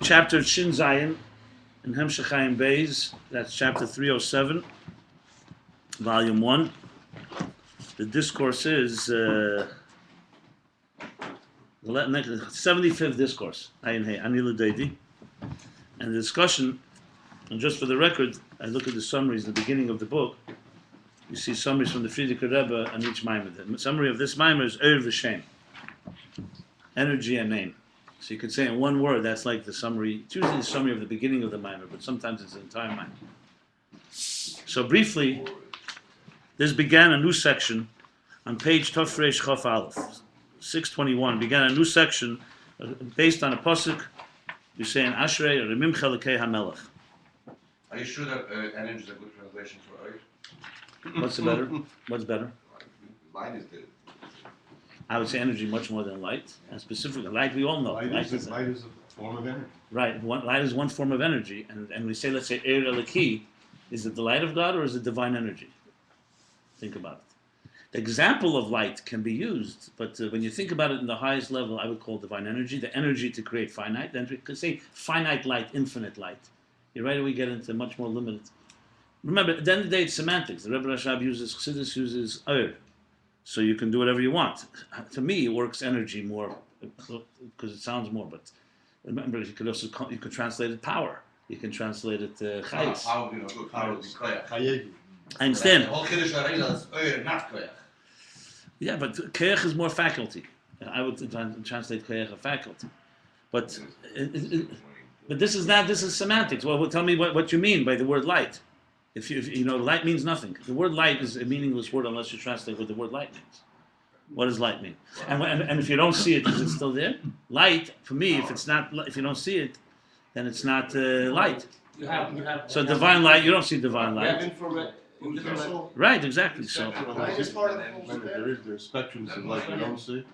chapter Shin Zayin in Hemshechayim Beis. That's chapter 307, volume 1. The discourse is the 75th discourse. Ayin Hey Anila Deidi. And the discussion, and just for the record, I look at the summaries at the beginning of the book. You see summaries from the Frierdiker Rebbe on each mimer. The summary of this mimer is Eir V'Shem, energy and name. So you could say in one word, that's like the summary. It's usually the summary of the beginning of the mimer, but sometimes it's the entire mimer. So briefly, this began a new section on page Tofresh Chof Aleph, 621. Began a new section based on a pasuk. You say in Ashrei Remim Chelekei HaMelech. Are you sure that energy is a good translation for Eir? What's better? What's better? Light is good. I would say energy much more than light, and specifically light. We all know Light is a form of energy. Right. Light is one form of energy, and we say, let's say, Eir Eliki. Is it the light of God or is it divine energy? Think about it. The example of light can be used, but when you think about it in the highest level, I would call divine energy, the energy to create finite. Then we could say finite light, infinite light. You right away get into much more limited. Remember, at the end of the day, it's semantics. The Rebbe Rashab uses, Chassidus uses Eir. So you can do whatever you want. To me, it works energy more, because it sounds more, but remember, you could translate it power. You can translate it chayis. Power would be koyach. I understand. The whole Kiddush HaReilah is Eir, not koyach. Yeah, but koyach is more faculty. I would translate koyach a faculty. But this is semantics. Well, tell me what you mean by the word light. If you know, light means nothing. The word light is a meaningless word unless you translate what the word light means. What does light mean? And if you don't see it, is it still there? Light, for me, if you don't see it, then it's not light. So divine light, you don't see divine light. Right, exactly. So There's spectrums of light you don't see.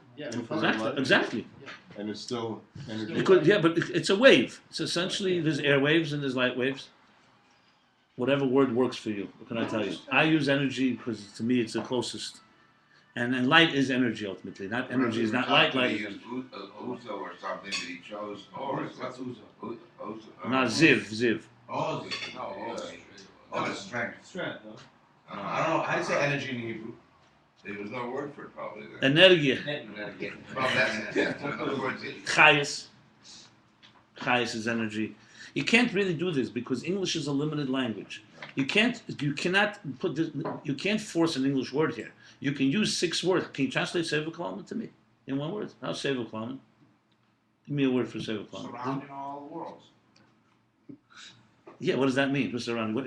exactly. And it's still energy. But it's a wave. It's essentially there's air waves and there's light waves. Whatever word works for you. What can I tell you? I use energy because to me it's the closest. And light is energy ultimately. Not energy is not light. Light is energy. Uzo or something that he chose. Or it's not Uzo. Not Ziv. Oh, Ziv. Oh, it's strength. Strength, no? I don't know. How do you say energy in Hebrew? There was no word for it probably there. Energia. Well, that's it. In other words, Chayas. Chayas is energy. You can't really do this because English is a limited language. You can't force an English word here. You can use 6 words. Can you translate Seva Kalman to me in one word? How's Seva Kalman? Give me a word for Seva Kalman. Surrounding all worlds. Yeah, what does that mean? Surrounding.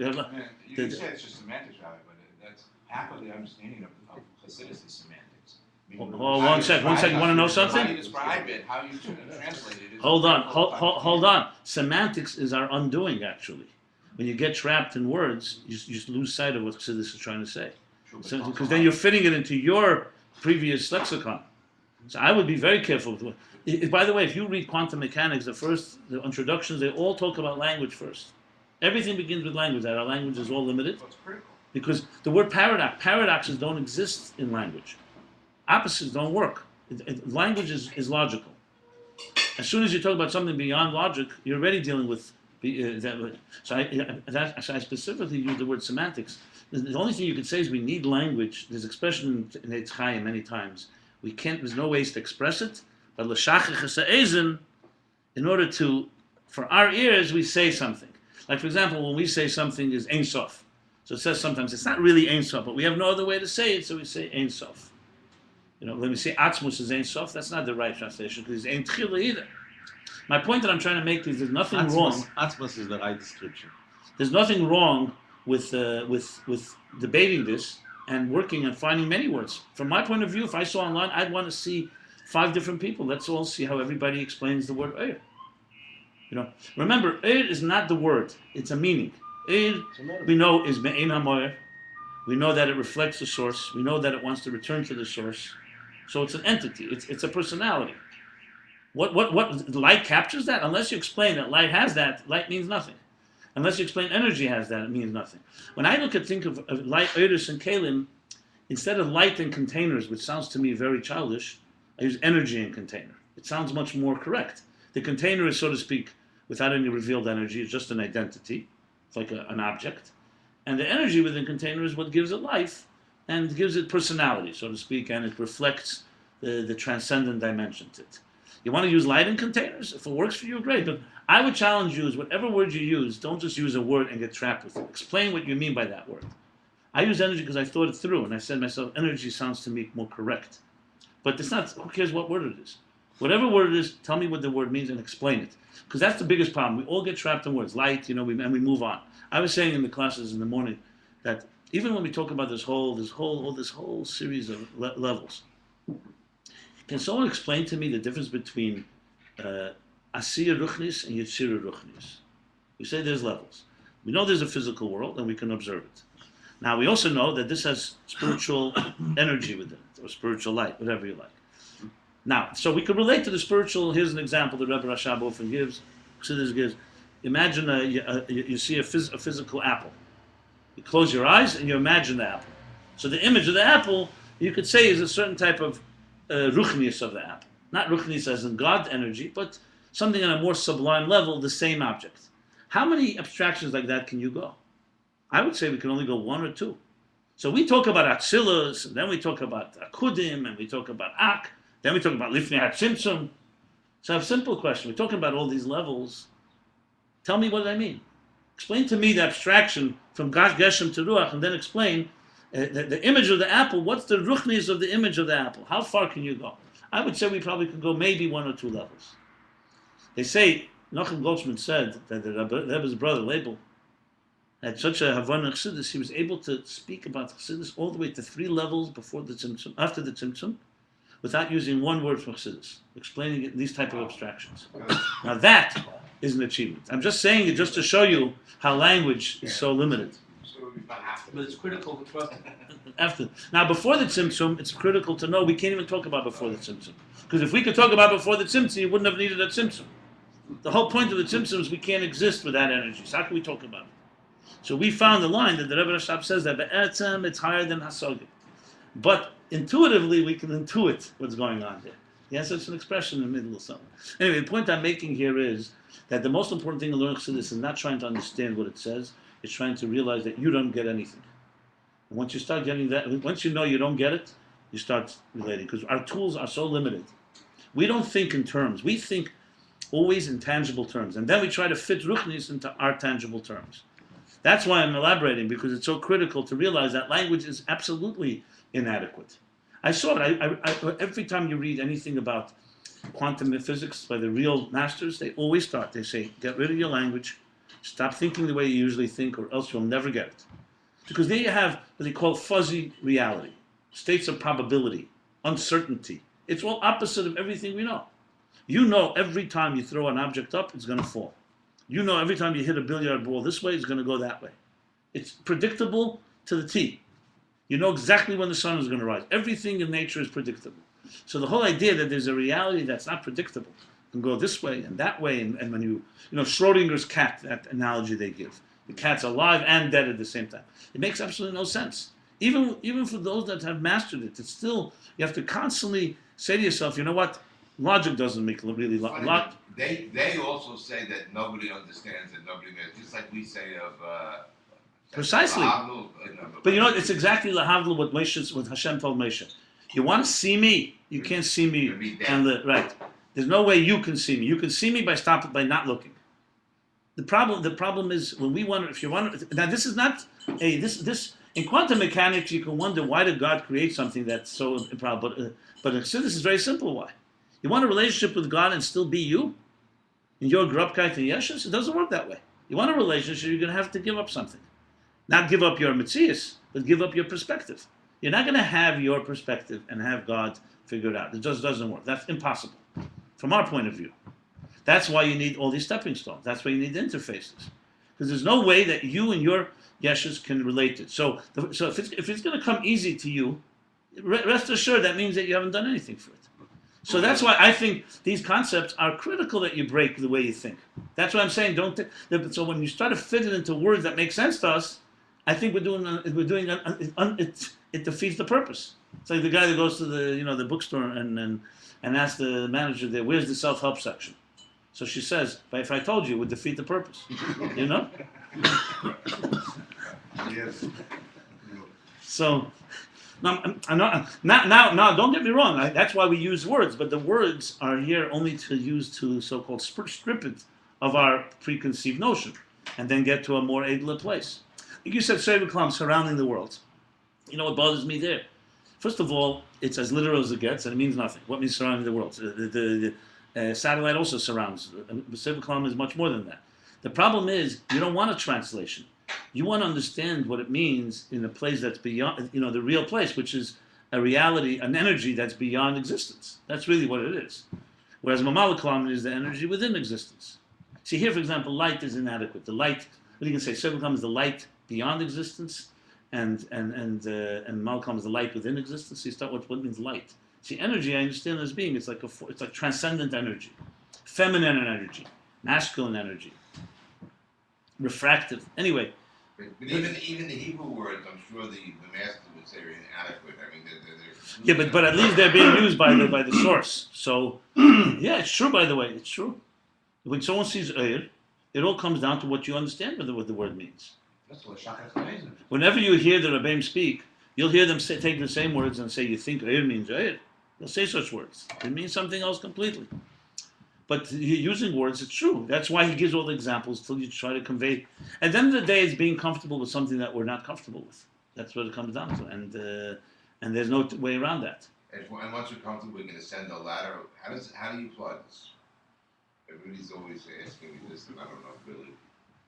You can say it's just semantics, Rabbi, but that's half of the understanding of Chassidus is semantics. One second. You want to know something? How you describe it, how you translate it. Hold on. Semantics is our undoing, actually. When you get trapped in words, you just lose sight of what Chassidus is trying to say. Because then you're fitting it into your previous lexicon. So I would be very careful. By the way, if you read quantum mechanics, the introductions, they all talk about language first. Everything begins with language. That our language is all limited. Because the word paradoxes don't exist in language. Opposites don't work. Language is logical. As soon as you talk about something beyond logic, you're already dealing with that. So I specifically use the word semantics. The only thing you could say is we need language. There's expression in Eitz Chaim many times. There's no ways to express it. But in order to, for our ears, we say something. Like for example, when we say something is Ein Sof. So it says sometimes it's not really Ein Sof, but we have no other way to say it, so we say Ein Sof. When we say Atzmus is Ein Sof, that's not the right translation because it's Ein Tchila either. My point that I'm trying to make is there's nothing wrong. Atzmus is the right description. There's nothing wrong with debating this and working and finding many words. From my point of view, if I saw online, I'd want to see 5 different people. Let's all see how everybody explains the word Eir. Remember, Eir is not the word; it's a meaning. Eir, we know, is Me'ein HaMoyer. We know that it reflects the source. We know that it wants to return to the source. So it's an entity. It's a personality. What light captures that? Unless you explain that light has that, light means nothing. Unless you explain energy has that, it means nothing. When I think of light, Eirus, and Kalim, instead of light in containers, which sounds to me very childish, I use energy in container. It sounds much more correct. The container is, so to speak, without any revealed energy. It's just an identity. It's like an object. And the energy within the container is what gives it life and gives it personality, so to speak, and it reflects the transcendent dimension to it. You want to use light in containers? If it works for you, great. But I would challenge you is whatever word you use, don't just use a word and get trapped with it. Explain what you mean by that word. I use energy because I thought it through, and I said to myself, energy sounds to me more correct. But it's not, who cares what word it is? Whatever word it is, tell me what the word means and explain it. Because that's the biggest problem. We all get trapped in words, light, and we move on. I was saying in the classes in the morning that even when we talk about this whole series of levels, can someone explain to me the difference between Asiyah Ruchnis and Yetzirah Ruchnis? We say there's levels. We know there's a physical world and we can observe it. Now we also know that this has spiritual energy within it, or spiritual light, whatever you like. Now, so we could relate to the spiritual. Here's an example the Rebbe Rashab often gives. Chassidus gives. Imagine you see a physical apple. You close your eyes and you imagine the apple. So the image of the apple, you could say, is a certain type of ruchnius of the apple. Not ruchnius as in God energy, but something on a more sublime level, the same object. How many abstractions like that can you go? I would say we can only go one or two. So we talk about Atzilus, and then we talk about Akudim, and we talk about Ak, then we talk about Lifnei HaTzimtzum. So I have a simple question. We're talking about all these levels. Tell me what I mean. Explain to me the abstraction from Geshem to Ruach, and then explain the image of the apple. What's the ruchnis of the image of the apple? How far can you go? I would say we probably could go maybe one or two levels. They say, Nachum Goldschmidt said that the Rebbe's brother, Label, had such a Havana Chassidus, he was able to speak about Chassidus all the way to 3 levels before the Tzimtzum, after the Tzimtzum, without using one word from Chassidus, explaining these type of abstractions. Now that is an achievement. I'm just saying it just to show you how language is so limited. But it's critical to trust. After. Now, before the Tzimtzum, it's critical to know we can't even talk about before the Tzimtzum. Because if we could talk about before the Tzimtzum, you wouldn't have needed a Tzimtzum. The whole point of the Tzimtzum is we can't exist without energy. So how can we talk about it? So we found the line that the Rebbe Rashab says that Be'etzem, it's higher than Hasogim. But intuitively, we can intuit what's going on there. Yes, it's an expression in the middle of something. Anyway, the point I'm making here is that the most important thing to learn Chassidus is not trying to understand what it says, it's trying to realize that you don't get anything. And once you start getting that, once you know you don't get it, you start relating. Because our tools are so limited. We don't think in terms. We think always in tangible terms. And then we try to fit Ruchnis into our tangible terms. That's why I'm elaborating, because it's so critical to realize that language is absolutely inadequate. I saw it. I every time you read anything about quantum physics by the real masters, they always start. They say, get rid of your language, stop thinking the way you usually think, or else you'll never get it. Because there you have what they call fuzzy reality, states of probability, uncertainty. It's all opposite of everything we know. You know every time you throw an object up, it's going to fall. You know every time you hit a billiard ball this way, it's going to go that way. It's predictable to the T. You know exactly when the sun is going to rise. Everything in nature is predictable. So the whole idea that there's a reality that's not predictable can go this way and that way, and when you know, Schrodinger's cat, that analogy they give. The cat's alive and dead at the same time. It makes absolutely no sense. Even for those that have mastered it, it's still, you have to constantly say to yourself, you know what? Logic doesn't make really logic. They also say that nobody understands and nobody knows, just like we say of Precisely. But you know, it's exactly lahavdil what Hashem told Moshe. You want to see me, you can't see me. Right. There's no way you can see me. You can see me by not looking. The problem is when we wonder, if you want, now this is not this in quantum mechanics you can wonder why did God create something that's so improbable, but this is very simple. Why? You want a relationship with God and still be you? In your grubkeit and yeshus? It doesn't work that way. You want a relationship, you're going to have to give up something. Not give up your metzius, but give up your perspective. You're not going to have your perspective and have God figure it out. It just doesn't work. That's impossible from our point of view. That's why you need all these stepping stones. That's why you need interfaces. Because there's no way that you and your yeshus can relate it. So if it's going to come easy to you, rest assured that means that you haven't done anything for it. So that's why I think these concepts are critical that you break the way you think. That's why I'm saying so when you start to fit it into words that make sense to us, I think it defeats the purpose. It's like the guy that goes to the bookstore and asks the manager there, where's the self-help section? So she says, but if I told you, it would defeat the purpose. You know? Yes. So, now, don't get me wrong. That's why we use words, but the words are here only to use to so-called strip it of our preconceived notion, and then get to a more abler place. Like you said, Seveklam surrounding the world. You know what bothers me there? First of all, it's as literal as it gets, and it means nothing. What means surrounding the world? The satellite also surrounds. Seveklam is much more than that. The problem is, you don't want a translation. You want to understand what it means in a place that's beyond, the real place, which is a reality, an energy that's beyond existence. That's really what it is. Whereas Mamalakalam is the energy within existence. See, here, for example, light is inadequate. The light, what you can say, Seveklam is the light beyond existence, and Malakam is the light within existence. So you start what means light. See, energy, I understand as being, it's like transcendent energy, feminine energy, masculine energy, refractive. Anyway. But even the Hebrew words, I'm sure the master would say are inadequate. I mean, they're Yeah, but at least they're being used by the source. So, yeah, it's true. By the way, it's true. When someone sees Eir, it all comes down to what you understand what the word means. That's what Shachar is amazing. Whenever you hear the Rebbeim speak, you'll hear them take the same words and say, "You think Eir means Eir?" They'll say such words. It means something else completely. But using words, it's true. That's why he gives all the examples till you try to convey. At the end of the day, it's being comfortable with something that we're not comfortable with. That's what it comes down to, and there's no way around that. And once you're comfortable, we're going to send a ladder. How do you apply this? Everybody's always asking me this, and I don't know really.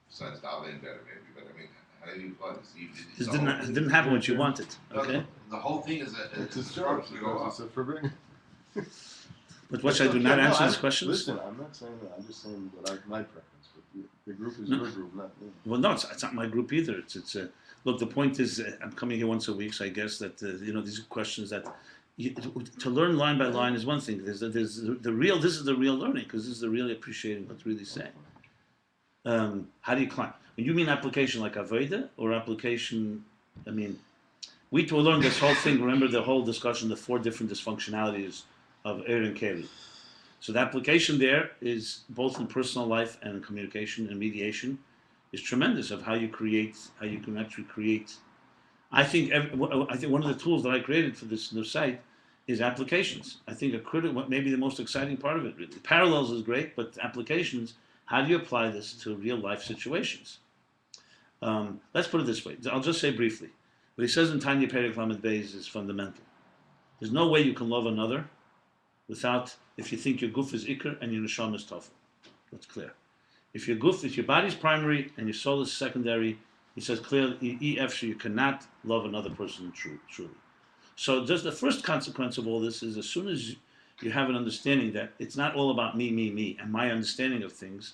Besides Davening better, maybe, but I mean, how do you apply this? It didn't happen what you wanted. Okay. The whole thing is It's a start. It's a forbidden. But what should I do? Not answer these questions? Listen, I'm not saying that. I'm just saying my preference. But the group is your group, not me. Well, no, it's not my group either. Look. The point is, I'm coming here once a week, so I guess that these are questions that to learn line by line is one thing. There's the real. This is the real learning because this is the really appreciating what's really saying. How do you climb? When you mean application like Avodah or application, I mean, we to learn this whole thing. Remember the whole discussion, the 4 different dysfunctionalities of Eir and Keli. So the application there is both in personal life and in communication and mediation is tremendous of how you can actually create. I think one of the tools that I created for this new site is applications. I think maybe the most exciting part of it really. Parallels is great, but applications, how do you apply this to real life situations? Let's put it this way. I'll just say briefly. What he says in Tanya Perek Lamed Beis is fundamental. There's no way you can love another without, if you think your guf is ikr and your neshama is tafel. That's clear. If your body's primary and your soul is secondary, he says clearly, you cannot love another person truly. So just the first consequence of all this is as soon as you have an understanding that it's not all about me, and my understanding of things,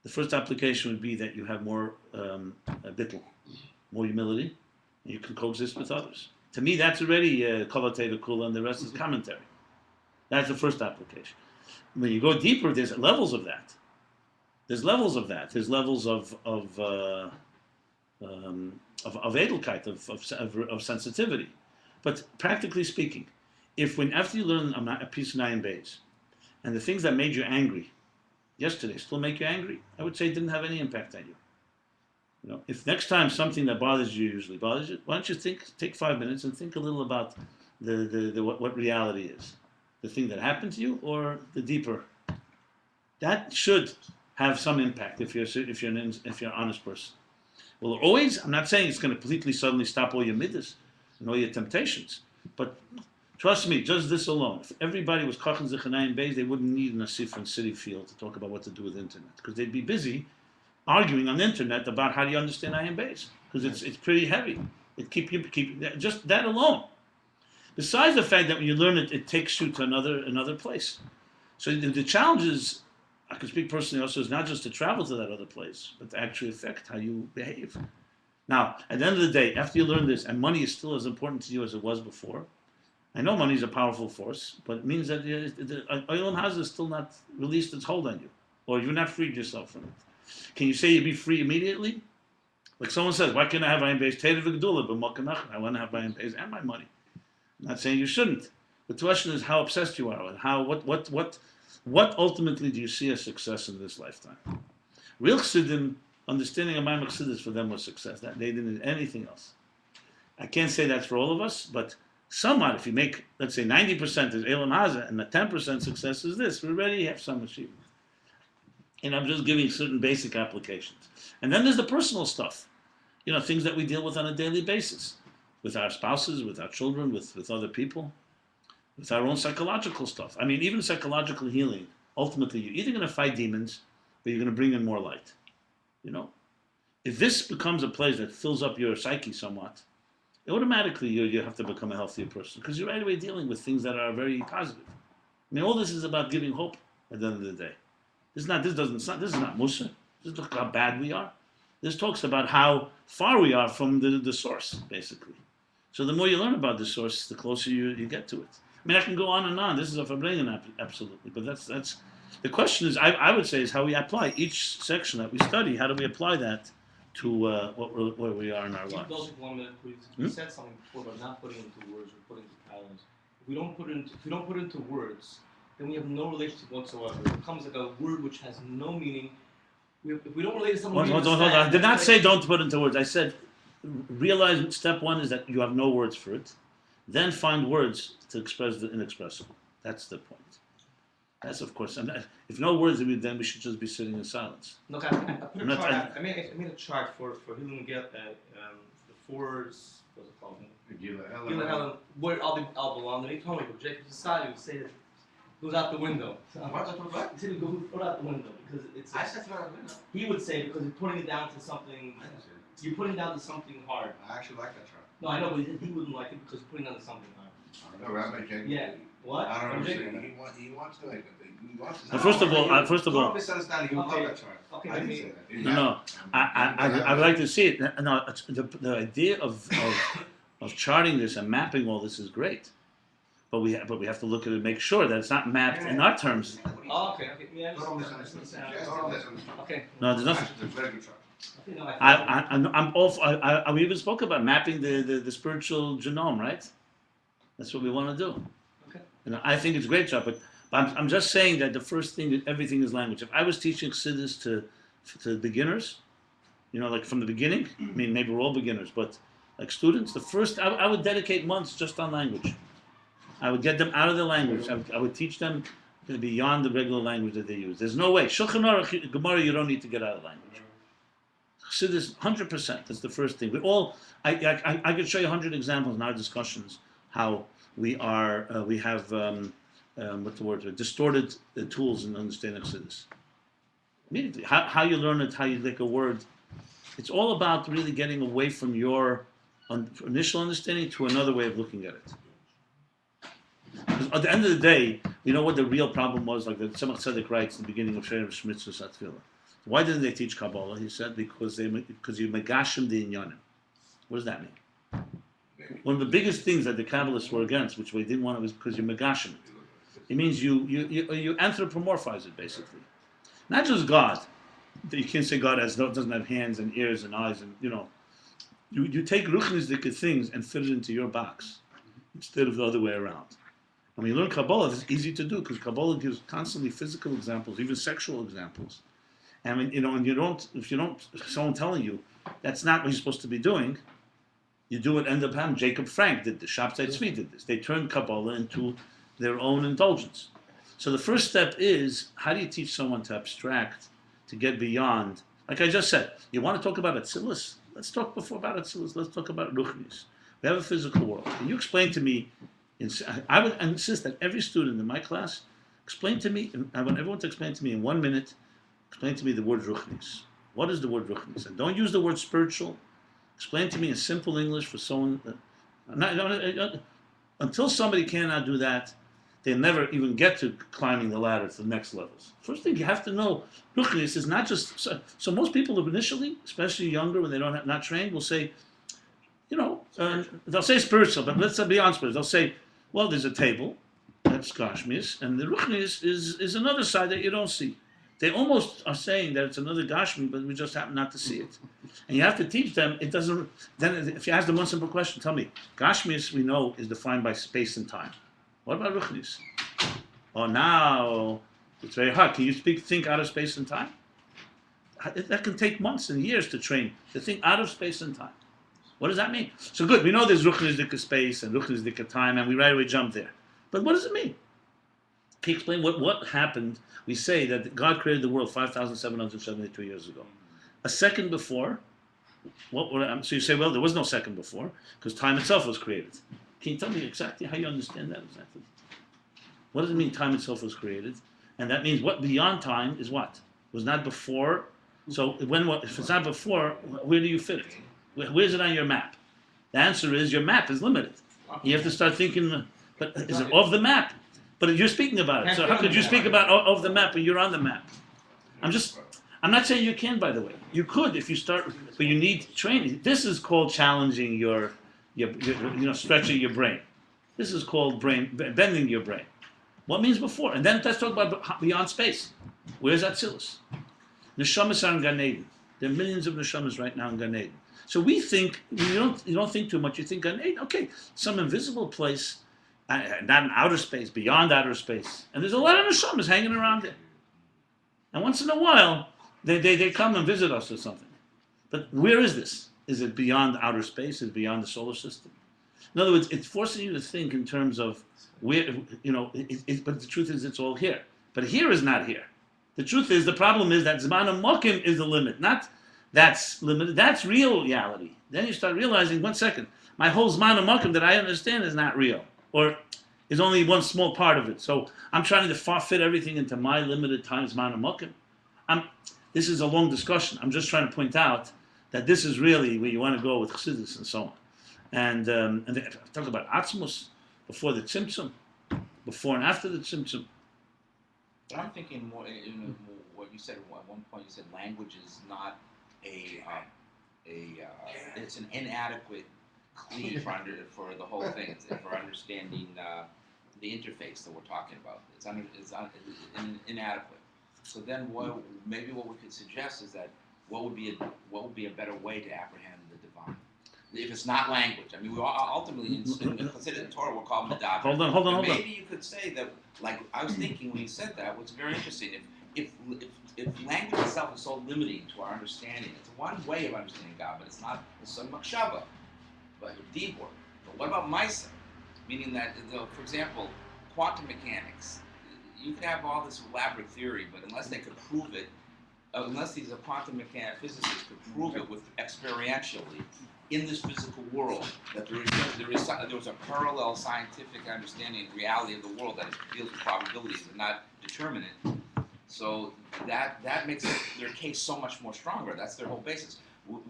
the first application would be that you have more bittul, more humility, and you can coexist with others. To me, that's already kavatei kula, and the rest is commentary. That's the first application. When you go deeper, there's levels of that. There's levels of edelkeit, of sensitivity. But practically speaking, if after you learn a piece of Nayim Beis, and the things that made you angry yesterday still make you angry, I would say it didn't have any impact on you. If next time something that usually bothers you, why don't you take 5 minutes and think a little about what reality is. The thing that happened to you, or the deeper. That should have some impact if you're an honest person. Well, always, I'm not saying it's going to completely suddenly stop all your midas and all your temptations, but trust me, just this alone. If everybody was kachan zechanayim beis, they wouldn't need an asif and city field to talk about what to do with the internet, because they'd be busy arguing on the internet about how do you understand ayim beis, because it's pretty heavy. It keep just that alone. Besides the fact that when you learn it, it takes you to another place. So the challenge is, I can speak personally also, is not just to travel to that other place, but to actually affect how you behave. Now, at the end of the day, after you learn this, and money is still as important to you as it was before, I know money is a powerful force, but it means that the Olam Hazeh is still not released its hold on you, or you're not freed yourself from it. Can you say you'd be free immediately? Like someone says, why can't I have Ayin Beis Teda v'Gedula, but I want to have Ayin Beis and my money. I'm not saying you shouldn't. The question is how obsessed you are, and What ultimately do you see as success in this lifetime? Real Chassidim, understanding of my Chassidus for them was success. That they didn't need anything else. I can't say that's for all of us, but somewhat, if you make, let's say, 90% is Elam Haza and the 10% success is this, we already have some achievement. And I'm just giving certain basic applications. And then there's the personal stuff, things that we deal with on a daily basis, with our spouses, with our children, with other people, with our own psychological stuff. I mean, even psychological healing, ultimately, you're either going to fight demons or you're going to bring in more light. If this becomes a place that fills up your psyche somewhat, automatically you have to become a healthier person because you're right away dealing with things that are very positive. I mean, all this is about giving hope at the end of the day. This is not Musa. This is not how bad we are. This talks about how far we are from the source, basically. So the more you learn about the source, the closer you get to it. I mean, I can go on and on. This is a Fabrengen, absolutely. But that's the question is, I would say, is how we apply each section that we study. How do we apply that to where we are in our lives? Just 1 minute, please. You said something before about not putting into words or putting into patterns. If we don't put it into words, then we have no relationship whatsoever. It becomes like a word which has no meaning. If we don't relate to someone, hold on. I did not say don't put into words. I said realize step one is that you have no words for it. Then find words to express the inexpressible. That's the point. That's of course. And if no words, then we should just be sitting in silence. Look, I put a chart. I made a chart for Hillel the fours. What's it called? Gila Helen. Where I'll belong. And he told me, but Jacob Society would say that it goes out the window. So, he said it goes out the window because it's. I said throw out the window. He would say because you're putting it down to something. You're putting it down to something hard. I actually like that chart. No, I know, but he wouldn't like it because you're putting it down to something hard. No, Rabbi Jacob. Yeah. What? I don't Jacob? understand. He wants to like. He wants to. Now, first of all, Don't misunderstand. You love that chart. Okay, I didn't maybe. say that. no. I would like to see it. No, the idea of charting this and mapping all this is great, but we have to look at it and make sure that it's not mapped in our terms. Oh, okay. Yeah. Don't misunderstand. Don't misunderstand. Okay. No, there's nothing. Actually, it's a very good chart. Okay, no, I'm all. We even spoke about mapping the spiritual genome, right? That's what we want to do. Okay. I think it's a great job, but I'm just saying that the first thing that everything is language. If I was teaching Chassidus to beginners, like from the beginning. I mean, maybe we're all beginners, but like students, the first I would dedicate months just on language. I would get them out of the language. I would teach them beyond the regular language that they use. There's no way. Shulchan Aruch, Gemara, you don't need to get out of language. Chassidus, 100%. That's the first thing. I could show you 100 examples in our discussions how we have distorted the tools in understanding Chassidus. Immediately, how you learn it, how you take a word. It's all about really getting away from your initial understanding to another way of looking at it. Because at the end of the day, you know what the real problem was? Like the Tzemach Tzedek writes in the beginning of Sherem Shmitzvah Satfilah. Why didn't they teach Kabbalah? He said because you megashim the inyanim. What does that mean? One of the biggest things that the Kabbalists were against, which they didn't want, was because you megashim it. It means you anthropomorphize it basically. Not just God. You can't say God doesn't have hands and ears and eyes and You take ruchnistic things and fit it into your box instead of the other way around. And when you learn Kabbalah, it's easy to do because Kabbalah gives constantly physical examples, even sexual examples. And if someone telling you that's not what you're supposed to be doing, you do what ended up happening. Jacob Frank did this. Shabtai Tzvi did this. They turned Kabbalah into their own indulgence. So the first step is, how do you teach someone to abstract, to get beyond? Like I just said, you want to talk about Atzilus? Let's talk about Atzilus. Let's talk about Ruchnis. We have a physical world. Can you explain to me? I would insist that every student in my class explain to me, I want everyone to explain to me in 1 minute, explain to me the word Ruchnis. What is the word Ruchnis? And don't use the word spiritual. Explain to me in simple English for someone. Until somebody cannot do that, they never even get to climbing the ladder to the next levels. First thing you have to know, Ruchnis is not just. So most people initially, especially younger when they not trained, will say, they'll say spiritual, but let's be honest with it. They'll say, well, there's a table, that's Gashmis, and the Ruchnis is another side that you don't see. They almost are saying that it's another Gashmi, but we just happen not to see it. And you have to teach them, it doesn't, then if you ask them one simple question, tell me, Gashmis we know is defined by space and time. What about Ruchnis? Oh, now It's very hard. Can you think out of space and time? That can take months and years to train, to think out of space and time. What does that mean? So good, we know there's Ruchnisdika space and Ruchnisdika time, and we right away jump there. But what does it mean? Can you explain what happened? We say that God created the world 5,772 years ago. A second before, so you say, well, there was no second before, because time itself was created. Can you tell me exactly how you understand that exactly? What does it mean time itself was created? And that means what beyond time is what? Was not before. So if it's not before, where do you fit it? Where's it on your map? The answer is your map is limited. You have to start thinking, but is it off the map? But you're speaking about it. So how could you speak about off the map when you're on the map? I'm not saying you can, by the way. You could if you start, but you need training. This is called challenging your stretching your brain. This is called bending your brain. What means before? And then let's talk about beyond space. Where's Atzilus? Neshamas are in Gan Eden. There are millions of neshamas right now in Gan Eden. So we think, you don't think too much, you think Gan Eden, okay, some invisible place, not in outer space, beyond outer space. And there's a lot of neshamas hanging around there. And once in a while, they come and visit us or something. But where is this? Is it beyond outer space? Is it beyond the solar system? In other words, it's forcing you to think in terms of where, but the truth is it's all here. But here is not here. The truth is, the problem is that Zman Mokim is the limit, not that's limited. That's real reality. Then you start realizing, 1 second, my whole Zman Mokim that I understand is not real, or is only one small part of it. So I'm trying to fit everything into my limited time Zman Mokim. This is a long discussion. I'm just trying to point out that this is really where you want to go with Chassidus and so on. And talk about Atzmus, before the Tzimtzum, before and after the Tzimtzum. But I'm thinking more, what you said at one point. You said language is not it's an inadequate cleave for the whole thing. It's for understanding the interface that we're talking about. It's inadequate. So then, maybe what we could suggest is that what would be a better way to apprehend the divine? If it's not language, I mean, we ultimately in Chassidus Torah we're called Medaber. Hold on. Maybe you could say that, like I was thinking when you said that, what's very interesting. If language itself is so limiting to our understanding, it's one way of understanding God, but it's not. It's a makshava, but dibur. But what about Maisa? Meaning that, for example, quantum mechanics. You could have all this elaborate theory, but unless they could prove it, unless these quantum physicists could prove it with experientially in this physical world, that there was a parallel scientific understanding and reality of the world that deals with probabilities and not determinate. So that makes their case so much more stronger. That's their whole basis.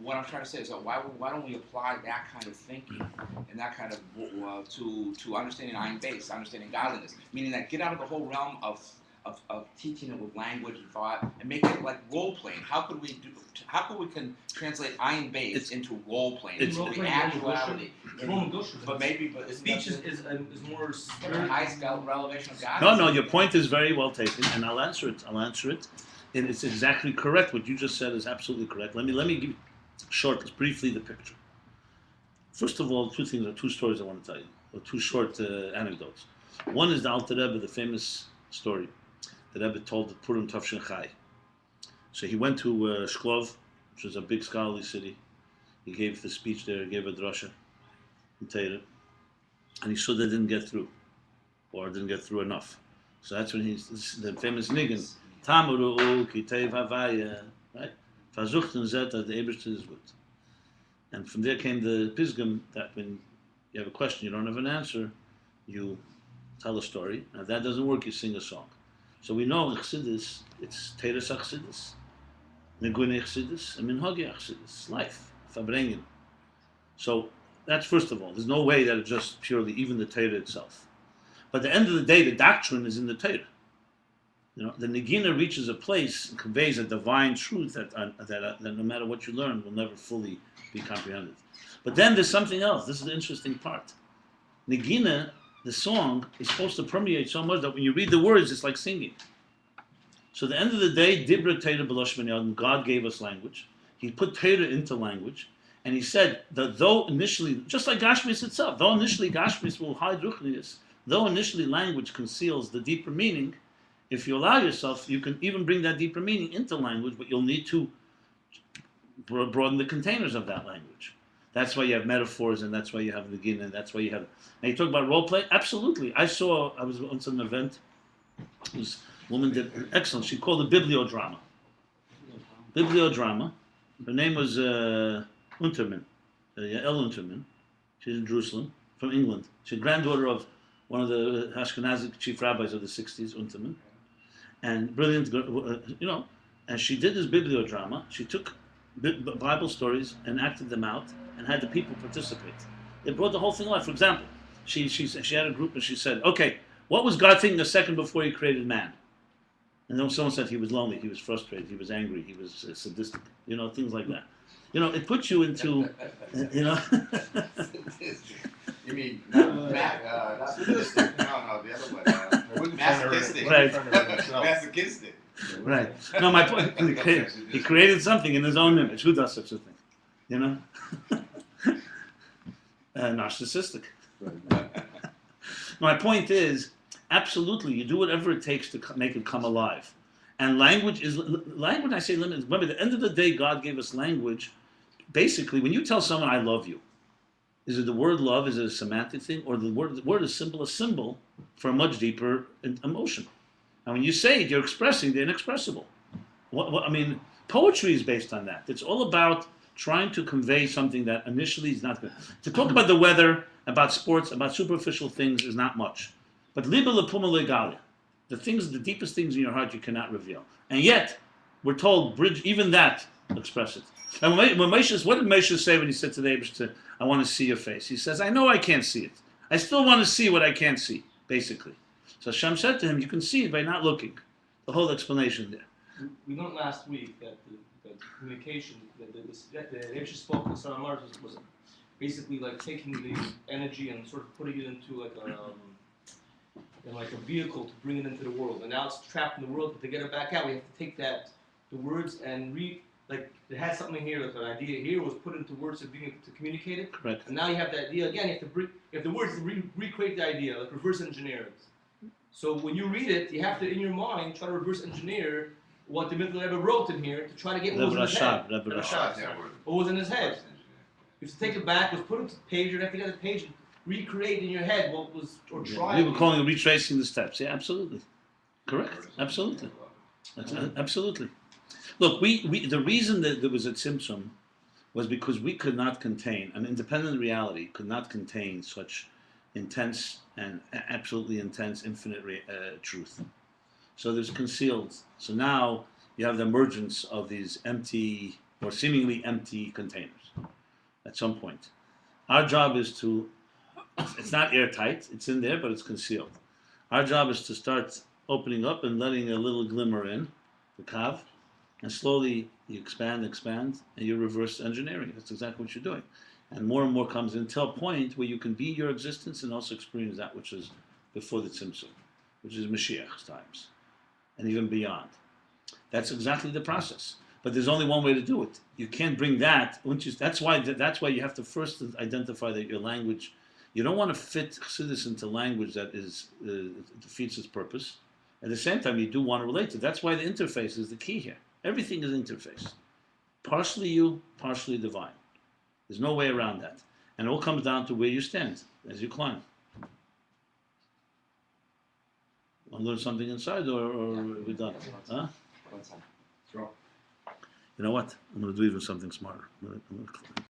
What I'm trying to say is that why don't we apply that kind of thinking and that kind of to understanding Ein Beis, understanding godliness, meaning that get out of the whole realm of teaching it with language and thought and make it like role playing. How could we translate Ein Beis into role playing, into the actuality? But speech is more a nice revelation of God. No, your point is very well taken, and I'll answer it. And it's exactly correct. What you just said is absolutely correct. Let me give you briefly the picture. First of all, two stories I want to tell you, or two short anecdotes. One is the Alter Rebbe, the famous story that Rebbe told at Purim Tavshin Chai. So he went to Shklov, which is a big scholarly city. He gave the speech there, he gave a drasha in Torah, and he saw they didn't get through, or didn't get through enough. So that's when the famous niggin, Tamuru ki teiv havaya, right? Versuchten zet that the Eberste is good. And from there came the pisgum that when you have a question, you don't have an answer, you tell a story. Now if that doesn't work, you sing a song. So we know Chassidus, it's Teres Chassidus, Negune Chassidus, and Minhagi Chassidus, life, Fabrengen. So that's first of all. There's no way that it's just purely even the Torah itself. But at the end of the day, the doctrine is in the Torah. The Negina reaches a place and conveys a divine truth that no matter what you learn will never fully be comprehended. But then there's something else. This is the interesting part. Negina, the song, is supposed to permeate so much that when you read the words, it's like singing. So at the end of the day, Dibra Torah B'Losh B'Nei, God gave us language. He put Torah into language, and he said that though initially, just like Gashmis itself, though initially Gashmis will hide Ruchnius, though initially language conceals the deeper meaning, if you allow yourself, you can even bring that deeper meaning into language, but you'll need to broaden the containers of that language. That's why you have metaphors, and that's why you have nagin, and that's why you have. Now you talk about role play. Absolutely, I was once at an event. This woman did excellent. She called it bibliodrama. Bibliodrama. Her name was Unterman, Yael Unterman. She's in Jerusalem, from England. She's a granddaughter of one of the Ashkenazic chief rabbis of the 60s, Unterman. And brilliant, and she did this bibliodrama. She took Bible stories and acted them out and had the people participate. It brought the whole thing alive. For example, she had a group and she said, okay, what was God thinking a second before he created man? And then someone said he was lonely, he was frustrated, he was angry, he was sadistic, things like that. It puts you into, You mean not sadistic? No, the other one. Masochistic. Right. Masochistic. Right. No, my point, he created something in his own image. Who does such a thing? Narcissistic. My point is, absolutely, you do whatever it takes to make it come alive. And language, I say limited. Remember, at the end of the day, God gave us language. Basically, when you tell someone, I love you, is it the word love, is it a semantic thing, or the word is a symbol for a much deeper emotion? And when you say it, you're expressing the inexpressible. Poetry is based on that. It's all about trying to convey something that initially is not good. To talk about the weather, about sports, about superficial things is not much. But liba lepuma legalia, the deepest things in your heart you cannot reveal. And yet, we're told, bridge even that, express it. And what did Moshe say when he said to the Eibishter, I want to see your face? He says, I know I can't see it. I still want to see what I can't see, basically. So Hashem said to him, you can see it by not looking. The whole explanation there. We learned last week that the communication, the Eibishter spoke in the Son of Mars was basically like taking the energy and sort of putting it into like a vehicle to bring it into the world. And now it's trapped in the world, but to get it back out, we have to take the words and it had something here, like an idea here was put into words of being able to communicate it. Correct. And now you have the idea again, you have the words to recreate the idea, like reverse engineer it. So when you read it, you have to, in your mind, try to reverse engineer what the Mitzvah Rebbe wrote in here to try to get what was in his head. What was in his head. You have to take it back, put it to the page, you have to get the page and recreate in your head what was, or try. We were calling it retracing the steps. Yeah, absolutely. Correct. Absolutely. Absolutely. Look, the reason that there was a tzimtzum was because we could not contain, an independent reality could not contain such intense and absolutely intense infinite truth. So there's concealed. So now you have the emergence of these empty or seemingly empty containers at some point. Our job is to, it's not airtight, it's in there, but it's concealed. Our job is to start opening up and letting a little glimmer in, the kav, and slowly you expand, and you're reverse engineering. That's exactly what you're doing. And more comes until a point where you can be your existence and also experience that which is before the tzimtzum, which is Mashiach's times, and even beyond. That's exactly the process. But there's only one way to do it. You can't bring that. That's why you have to first identify that your language. You don't want to fit Chassidus into language that defeats its purpose. At the same time, you do want to relate to it. That's why the interface is the key here. Everything is interface. Partially you, partially divine. There's no way around that. And it all comes down to where you stand as you climb. Want to learn something inside, or are we done? Huh? You know what? I'm going to do even something smarter.